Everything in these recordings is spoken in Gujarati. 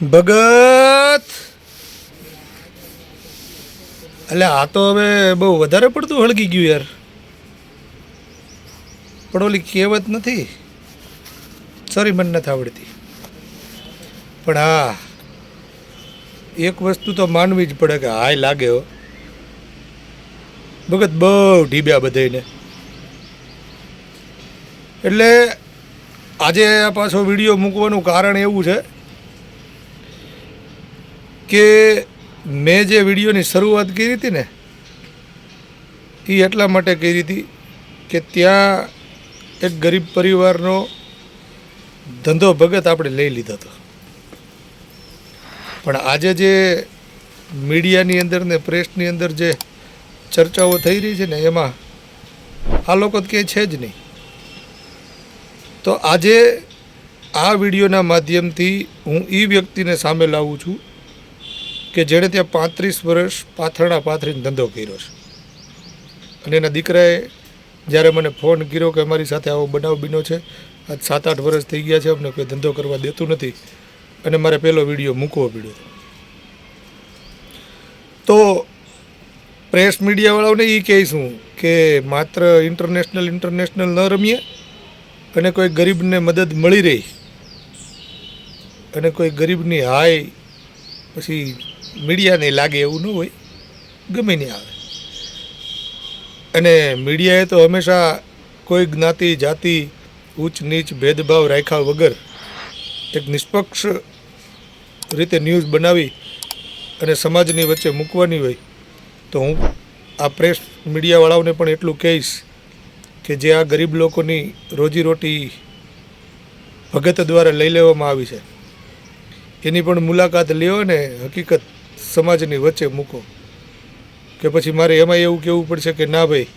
ભગત એટલે આ તો હવે બહુ વધારે પડતું હળગી ગયું યાર. પણ ઓલી કહેવત નથી, સોરી મને નથી આવડતી, પણ હા એક વસ્તુ તો માનવી જ પડે કે હાય લાગે હો ભગત બહુ ઢીબ્યા બધાને. એટલે આજે આ પાછો વિડીયો મૂકવાનું કારણ એવું છે કે મેં જે વિડીયોની શરૂઆત કરી હતી ને એ એટલા માટે કરી હતી કે ત્યાં એક ગરીબ પરિવારનો ધંધો ભગત આપણે લઈ લીધો હતો. પણ આજે જે મીડિયાની અંદર ને પ્રેસની અંદર જે ચર્ચાઓ થઈ રહી છે ને એમાં આ લોકો તો ક્યાંય છે જ નહીં. તો આજે આ વિડીયોના માધ્યમથી હું એ વ્યક્તિને સામે લાવું છું કે જેણે ત્યાં 35 વર્ષ પાથરણા પાથરીને ધંધો કર્યો છે. અને એના દીકરાએ જ્યારે મને ફોન કર્યો કે અમારી સાથે આવો બનાવ બન્યો છે, આજ 7-8 વર્ષ થઈ ગયા છે, અમને કોઈ ધંધો કરવા દેતું નથી, અને મારે પહેલો વિડીયો મૂકવો પડ્યો. તો પ્રેસ મીડિયાવાળાઓને એ કહીશું કે માત્ર ઇન્ટરનેશનલ ન રમીએ, અને કોઈ ગરીબને મદદ મળી રહી અને કોઈ ગરીબની હાય પછી મીડિયાને લાગે એવું ન હોય, ગમે નહીં આવે. અને મીડિયાએ તો હંમેશા કોઈ જ્ઞાતિ જાતિ ઊંચ નીચ ભેદભાવ રાખ્યા વગર એક નિષ્પક્ષ રીતે ન્યૂઝ બનાવી અને સમાજની વચ્ચે મૂકવાની હોય. તો હું આ પ્રેસ મીડિયાવાળાઓને પણ એટલું કહીશ કે જે આ ગરીબ લોકોની રોજીરોટી ભગત દ્વારા લઈ લેવામાં આવી છે એની પણ મુલાકાત લ્યો ને હકીકત સમાજની વચ્ચે મૂકો. કે પછી મારે એમાં એવું કહેવું પડશે કે ના ભાઈ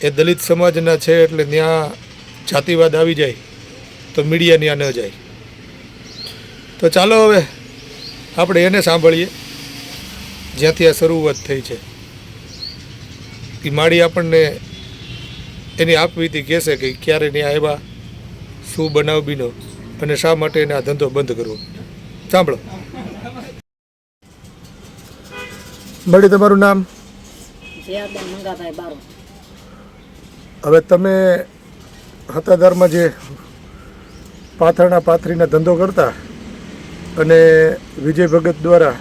એ દલિત સમાજના છે એટલે ત્યાં જાતિવાદ આવી જાય તો મીડિયા ત્યાં ન જાય. તો ચાલો હવે આપણે એને સાંભળીએ જ્યાંથી આ શરૂઆત થઈ છે. એ માળી આપણને એની આપવીતી કહેશે કે ક્યારે ત્યાં આવ્યા, શું બનાવ બીનો, અને શા માટે એને આ ધંધો બંધ કરવો. સાંભળો. મળી તમારું નામ? મંગાભાઈ બારો. હવે તમે હતાદારમાં જે પાથરણા પાથરીના ધંધો કરતા અને વિજય ભગત દ્વારા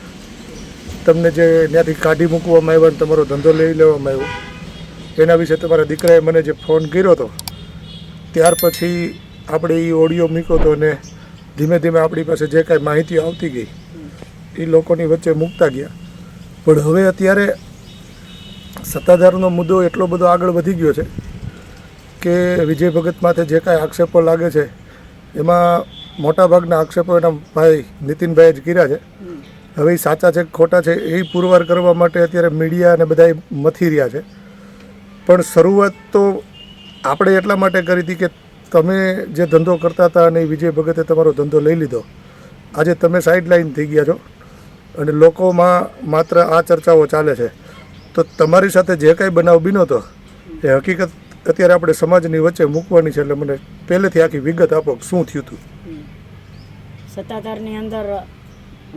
તમને જે ત્યાંથી કાઢી મૂકવામાં આવ્યા અને તમારો ધંધો લઈ લેવામાં આવ્યો, એના વિશે તમારા દીકરાએ મને જે ફોન કર્યો હતો ત્યાર પછી આપણે એ ઓડિયો મૂક્યો હતો અને ધીમે ધીમે આપણી પાસે જે કાંઈ માહિતી આવતી ગઈ એ લોકોની વચ્ચે મૂકતા ગયા. પણ હવે અત્યારે સત્તાધારનો મુદ્દો એટલો બધો આગળ વધી ગયો છે કે વિજય ભગત માથે જે કાંઈ આક્ષેપો લાગે છે એમાં મોટાભાગના આક્ષેપો એના ભાઈ નીતિનભાઈએ જ કર્યા છે. હવે એ સાચા છે ખોટા છે એ પુરવાર કરવા માટે અત્યારે મીડિયા અને બધા મથી રહ્યા છે. પણ શરૂઆત તો આપણે એટલા માટે કરી હતી કે તમે જે ધંધો કરતા હતા અને વિજય ભગતે તમારો ધંધો લઈ લીધો, આજે તમે સાઇડલાઇન થઈ ગયા છો અને લોકોમાં માત્ર આ ચર્ચાઓ ચાલે છે. તો તમારી સાથે જે કાંઈ બનાવ બીનો હતો એ હકીકત અત્યારે આપણે સમાજની વચ્ચે મૂકવાની છે. એટલે મને પહેલેથી આખી વિગત આપો, શું થયું હતું? સત્તાધારની અંદર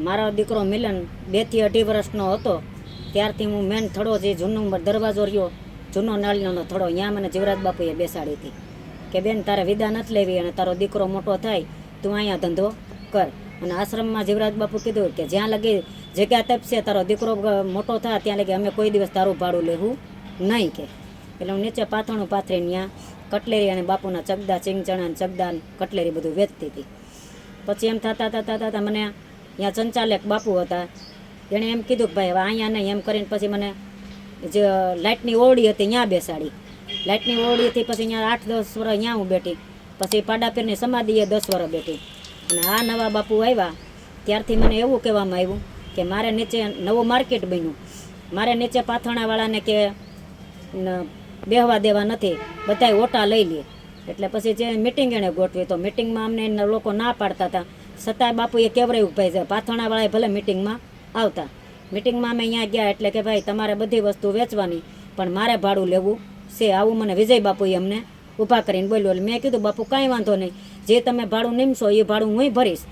મારો દીકરો મિલન 2 થી 2.5 વર્ષનો હતો ત્યારથી હું મેન થડો જે જૂનો દરવાજો રહ્યો, જૂનો નાળિયાનો થડો, ત્યાં મને જીવરાજ બાપુએ બેસાડી હતી કે બેન તારે વિદા નથી લેવી અને તારો દીકરો મોટો થાય તું અહીંયા ધંધો કર. અને આશ્રમમાં જીવરાજ બાપુ કીધું કે જ્યાં લગી જગ્યા તપશે તારો દીકરો મોટો થાય ત્યાં લગી અમે કોઈ દિવસ તારું ભાડું લેવું નહીં કે. એટલે હું નીચે પાથરણું પાથરીને ત્યાં કટલેરી અને બાપુના ચગદા, ચીંગચણા, ચગદા, કટલેરી બધું વેચતી હતી. પછી એમ થતાં મને ત્યાં સંચાલક બાપુ હતા, એણે એમ કીધું કે ભાઈ હવે અહીંયા નહીં એમ કરીને પછી મને જે લાઇટની ઓરડી હતી ત્યાં બેસાડી. લાઇટની ઓરડીથી પછી ત્યાં 8-10 વર્ષ ત્યાં હું બેઠી. પછી પાડાપીરની સમાધિએ 10 વર્ષ બેઠી. અને આ નવા બાપુ આવ્યા ત્યારથી મને એવું કહેવામાં આવ્યું કે મારે નીચે નવું માર્કેટ બન્યું, મારે નીચે પાથરણાવાળાને કે બેહવા દેવા નથી, બધાય ઓટા લઈ લે. એટલે પછી જે મિટિંગ એણે ગોઠવી તો મિટિંગમાં અમને લોકો ના પાડતા હતા, છતાંય બાપુએ કેવરાયું ભાઈ છે પાથરણાવાળાએ ભલે મિટિંગમાં આવતા. મિટિંગમાં અમે અહીંયા ગયા એટલે કે ભાઈ તમારે બધી વસ્તુ વેચવાની પણ મારે ભાડું લેવું છે, આવું મને વિજય બાપુએ અમને ઊભા કરીને બોલ્યો. એટલે મેં કીધું બાપુ કાંઈ વાંધો નહીં, જે તમે ભાડું નીમશો એ ભાડું હું ભરીશ,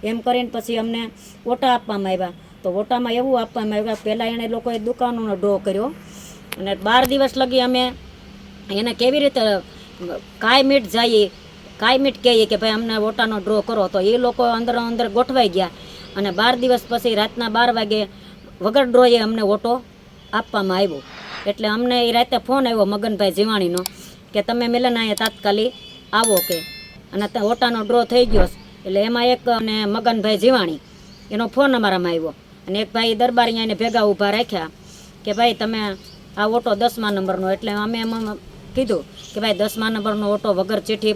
એમ કરીને પછી અમને ઓટા આપવામાં આવ્યા. તો ઓટામાં એવું આપવામાં આવ્યા, પહેલાં એણે લોકોએ દુકાનોનો ડ્રો કર્યો અને 12 દિવસ લગી અમે એને કેવી રીતે કાયમીટ જઈએ, કાયમીટ કહીએ કે ભાઈ અમને ઓટાનો ડ્રો કરો, તો એ લોકો અંદર ગોઠવાઈ ગયા અને 12 દિવસ પછી રાતના 12 વાગે વગર ડ્રોએ અમને ઓટો આપવામાં આવ્યો. એટલે અમને એ રાતે ફોન આવ્યો મગનભાઈ જીવાણીનો કે તમે મિલન અહીંયા તાત્કાલિક આવો કે, અને ઓટાનો ડ્રો થઈ ગયો. એટલે એમાં એક અને મગનભાઈ જીવાણી એનો ફોન અમારામાં આવ્યો અને એક ભાઈ દરબારી એને ભેગા ઊભા રાખ્યા કે ભાઈ તમે આ ઓટો 10મા નંબરનો. એટલે અમે એમાં કીધું કે ભાઈ 10મા નંબરનો ઓટો વગર ચિઠ્ઠી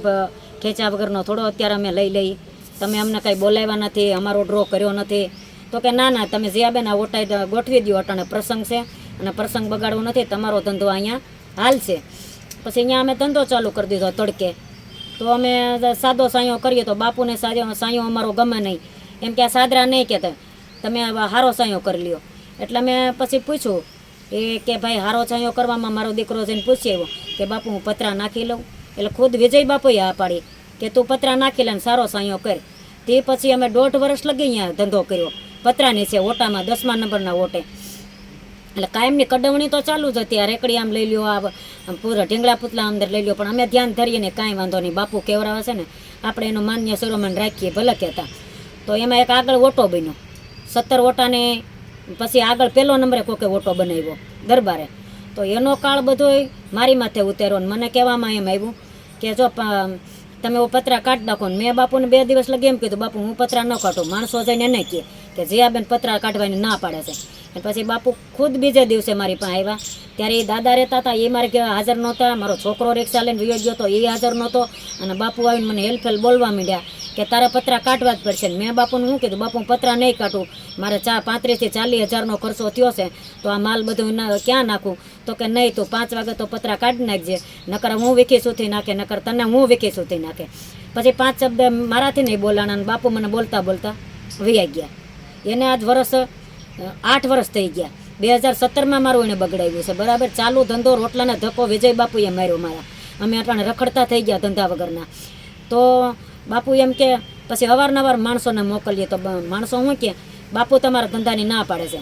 ખેંચ્યા વગરનો થોડો અત્યારે અમે લઈ લઈ, તમે અમને કંઈ બોલાવ્યા નથી, અમારો ડ્રો કર્યો નથી. તો કે ના ના, તમે જીયાબેન આ ઓટા ગોઠવી દો, અટાણે પ્રસંગ છે અને પ્રસંગ બગાડવો નથી, તમારો ધંધો અહીંયા હાલશે. પછી અહીંયા અમે ધંધો ચાલુ કરી દીધો તડકે. તો અમે સાદો સાયો કરીએ તો બાપુને સાયો અમારો ગમે નહીં, એમ કે આ સાદરા નહીં કહેતા, તમે હારો સાયો કરી લ્યો. એટલે મેં પછી પૂછ્યું એ કે ભાઈ હારો સાયો કરવામાં મારો દીકરો જઈને પૂછી આવ્યો કે બાપુ હું પતરા નાખી લઉં. એટલે ખુદ વિજય બાપુએ આ પાડી કે તું પતરા નાખી લે ને સારો સાયો કર. તે પછી અમે 1.5 વર્ષ લગી અહીંયા ધંધો કર્યો પતરાની છે ઓટામાં, 10મા નંબરના ઓટે. એટલે કાયમની કડવણી તો ચાલુ જ હતી. આ રેકડી આમ લઈ લ્યો, આ પૂરા ઢીંગલા પૂતલા અંદર લઈ લ્યો, પણ અમે ધ્યાન ધરીએ ને કાંઈ વાંધો નહીં, બાપુ કેવરાવે છે ને આપણે એનું માન્ય શિરોમણ રાખીએ ભલે કહેતા. તો એમાં એક આગળ ઓટો બન્યો 17 ઓટાને, પછી આગળ 1લો નંબરે કોકે ઓટો બનાવ્યો દરબારે. તો એનો કાળ બધો મારી માથે ઉતર્યો ને મને કહેવામાં એમ આવ્યું કે જો તમે પતરા કાઢી નાખો ને. મેં બાપુને 2 દિવસ લગી એમ કીધું બાપુ હું પતરા ન કાઢું, માણસો જઈને એને કહે કે જીયાબેન પતરા કાઢવાની ના પાડે છે. અને પછી બાપુ ખુદ બીજે દિવસે મારી પાસે આવ્યા. ત્યારે એ દાદા રહેતા હતા, એ મારે હાજર નહોતા, મારો છોકરો રિક્ષા લઈને વયો ગયો હતો, એ હાજર નહોતો. અને બાપુ આવીને મને હેલ્ફેલ બોલવા માંડ્યા કે તારે પતરા કાઢવા જ પડશે. ને મેં બાપુને શું કીધું, બાપુ પતરા નહીં કાઢું, મારે 35,000 થી 40,000નો ખર્ચો થયો છે, તો આ માલ બધું ક્યાં નાખું? તો કે નહીં, તું 5 વાગે તો પતરા કાઢી નાખજે, નકર હું વિકી સુથી નાખે, નકર તને હું વિકી સુથી નાખે. પછી 5 શબ્દ મારાથી નહીં બોલાણા અને બાપુ મને બોલતા બોલતા વૈયા ગયા. એને આજ વર્ષ 8 વર્ષ થઈ ગયા. 2017માં મારું એને બગડાવ્યું છે બરાબર. ચાલુ ધંધો રોટલાના ધક્કો વિજય બાપુએ માર્યો મારા. અમે અટાણે રખડતા થઈ ગયા ધંધા વગરના. તો બાપુ એમ કે પછી અવારનવાર માણસોને મોકલીએ તો માણસો શું કે બાપુ તમારા ધંધાની ના પાડે છે,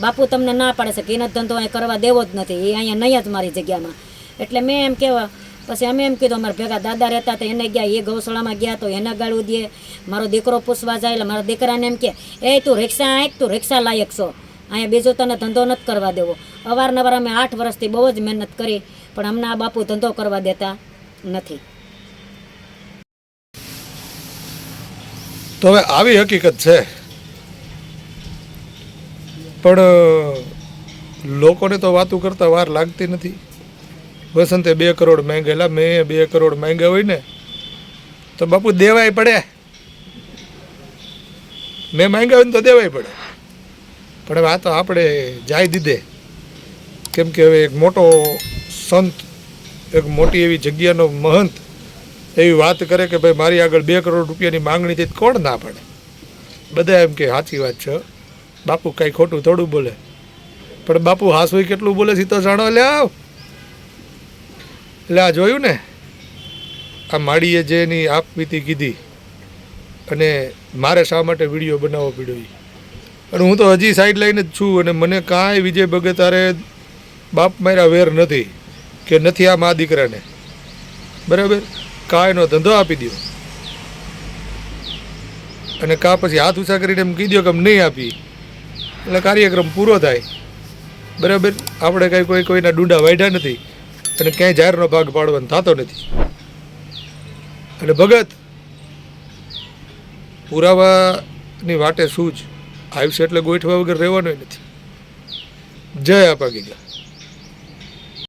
બાપુ તમને ના પાડે છે કે એનો ધંધો અહીં કરવા દેવો જ નથી, એ અહીંયા નહીં જ મારી જગ્યામાં. એટલે મેં એમ કહેવા પછી અમે એમ કીધું અમારા ભેગા દાદા રહેતા હતા એને ગયા, એ ગૌશાળામાં ગયા તો એને ગાળું દે. મારો દીકરો પૂછવા જાય એટલે મારા દીકરાને એમ કે એ તું રિક્ષા આંક, તું રિક્ષા લાયક છો, અહીંયા બીજો તને ધંધો નથી કરવા દેવો. અવારનવાર અમે 8 વર્ષથી બહુ જ મહેનત કરી, પણ અમને આ બાપુ ધંધો કરવા દેતા નથી. તો હવે આવી હકીકત છે, પણ લોકોને તો વાતું કરતા વાર લાગતી નથી. વસંતે 2 કરોડ માંગેલા, મેં 2 કરોડ માંગ્યા હોય ને તો બાપુ દેવાય પડે, મેં માંગ્યા હોય ને તો દેવાય પડે. પણ હવે આ તો આપણે જાય દીધે, કેમ કે હવે એક મોટો સંત, એક મોટી એવી જગ્યાનો મહંત એવી વાત કરે કે ભાઈ મારી આગળ 2 કરોડ રૂપિયાની માંગણી થઈ, કોણ ના પાડે? બધા એમ કે સાચી વાત છે, બાપુ કાંઈ ખોટું થોડું બોલે. પણ બાપુ હાસુય કેટલું બોલે છે તો જાણો. એટલે આ જોયું ને, આ માડીએ જે એની આપવીતી કીધી અને મારે શા માટે વિડીયો બનાવવો પડ્યો. અને હું તો હજી સાઈડ લાઈને જ છું અને મને કાંઈ વિજય ભગત હારે બાપ માર્યા વેર નથી કે નથી આ મા દીકરાને, બરાબર. કાંઈનો ધંધો આપી દો અને કા પછી હાથ ઊંચા કરીને એમ કહી દો કે નહીં આપી, એટલે કાર્યક્રમ પૂરો થાય, બરાબર. આપણે કાંઈ કોઈના ડૂંડા વાઢ્યા નથી અને ક્યાંય જાહેરનો ભાગ પાડવાનો થતો નથી. અને ભગત પુરાવાની વાટે શું જ આવશે, એટલે ગોઠવા વગર રહેવાનું નથી. જય આપા ગીગા.